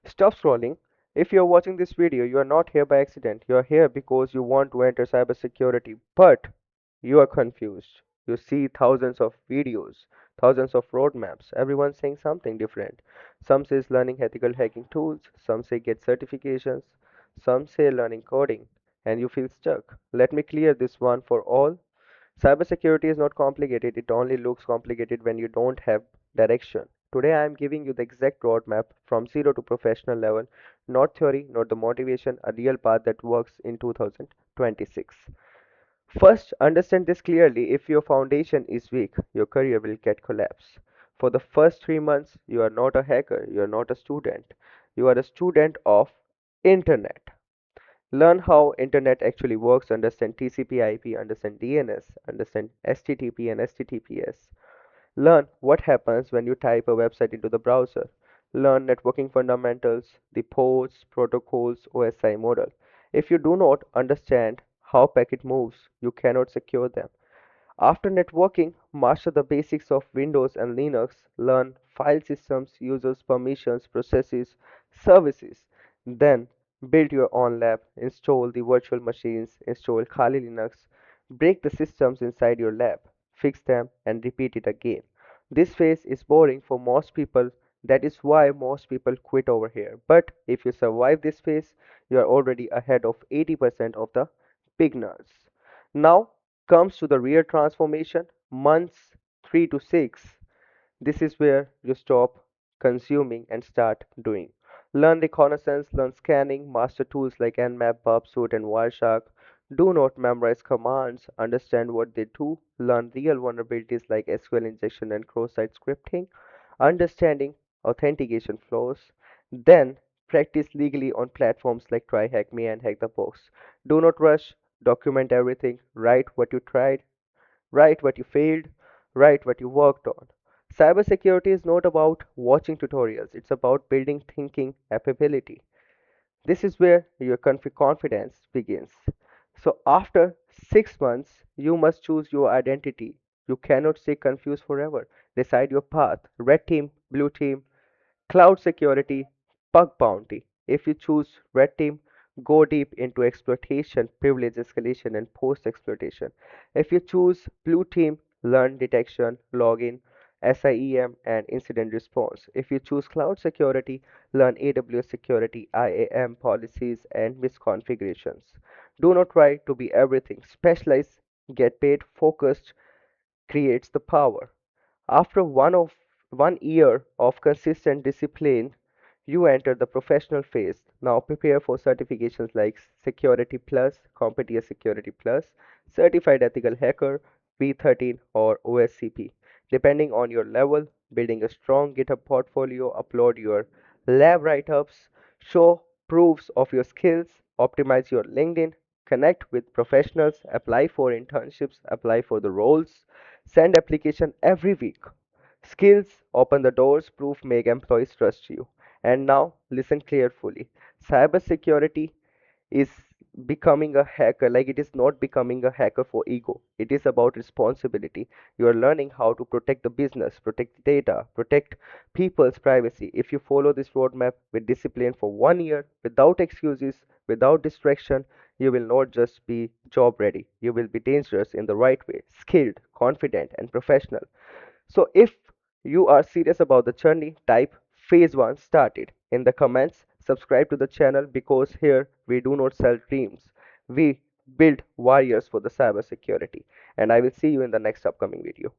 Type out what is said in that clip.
Stop scrolling. If you're watching this video, you are not here by accident. You are here because you want to enter cybersecurity, but you are confused. You see thousands of videos, thousands of roadmaps, everyone saying something different. Some says learning ethical hacking tools, some say get certifications, some say learning coding, and you feel stuck. Let me clear this one for all. Cybersecurity is not complicated, it only looks complicated when you don't have direction. Today I am giving you the exact roadmap from zero to professional level, not theory, not the motivation, a real path that works in 2026. First, understand this clearly. If your foundation is weak, your career will get collapsed. For the first 3 months, you are not a hacker, you are not a student. You are a student of internet. Learn how internet actually works, understand TCP/IP, understand DNS, understand HTTP and HTTPS. Learn what happens when you type a website into the browser. Learn networking fundamentals, the ports, protocols, OSI model. If you do not understand how packet moves, you cannot secure them. After networking, master the basics of Windows and Linux, learn file systems, users, permissions, processes, services. Then build your own lab, install the virtual machines, install Kali Linux, break the systems inside your lab, fix them, and repeat it again. This phase is boring for most people. That is why most people quit over here. But if you survive this phase, you are already ahead of 80% of the beginners. Now comes to the real transformation, months 3 to 6. This is where you stop consuming and start doing. Learn reconnaissance, learn scanning, master tools like Nmap, Bubsuit, and Wireshark. Do not memorize commands, understand what they do. Learn real vulnerabilities like SQL injection and cross-site scripting, understanding authentication flows. Then practice legally on platforms like TryHackMe and Hack the Box. Do not rush, document everything, write what you tried, write what you failed, write what you worked on. Cybersecurity is not about watching tutorials, it's about building thinking capability. This is where your confidence begins. So, after 6 months, you must choose your identity. You cannot stay confused forever. Decide your path red team, blue team, cloud security, bug bounty. If you choose red team, go deep into exploitation, privilege escalation, and post exploitation. If you choose blue team, learn detection, login, SIEM, and incident response. If you choose cloud security, learn AWS security, IAM policies, and misconfigurations. Do not try to be everything. Specialize, get paid, focused, creates the power. After 1 year of consistent discipline, you enter the professional phase. Now prepare for certifications like Security Plus, CompTIA Security Plus, Certified Ethical Hacker, V13 or OSCP. Depending on your level, building a strong GitHub portfolio, upload your lab write-ups, show proofs of your skills, optimize your LinkedIn, connect with professionals, apply for internships, apply for the roles, send application every week. Skills open the doors, proof make employees trust you. And now listen carefully. Cybersecurity is becoming a hacker, like it is not becoming a hacker for ego. It is about responsibility. You are learning how to protect the business, protect the data, protect people's privacy. If you follow this roadmap with discipline for 1 year, without excuses, without distraction, you will not just be job ready. You will be dangerous in the right way, skilled, confident, and professional. So if you are serious about the journey, type phase 1 started in the comments. Subscribe to the channel because here we do not sell dreams. We build warriors for the cybersecurity. And I will see you in the next upcoming video.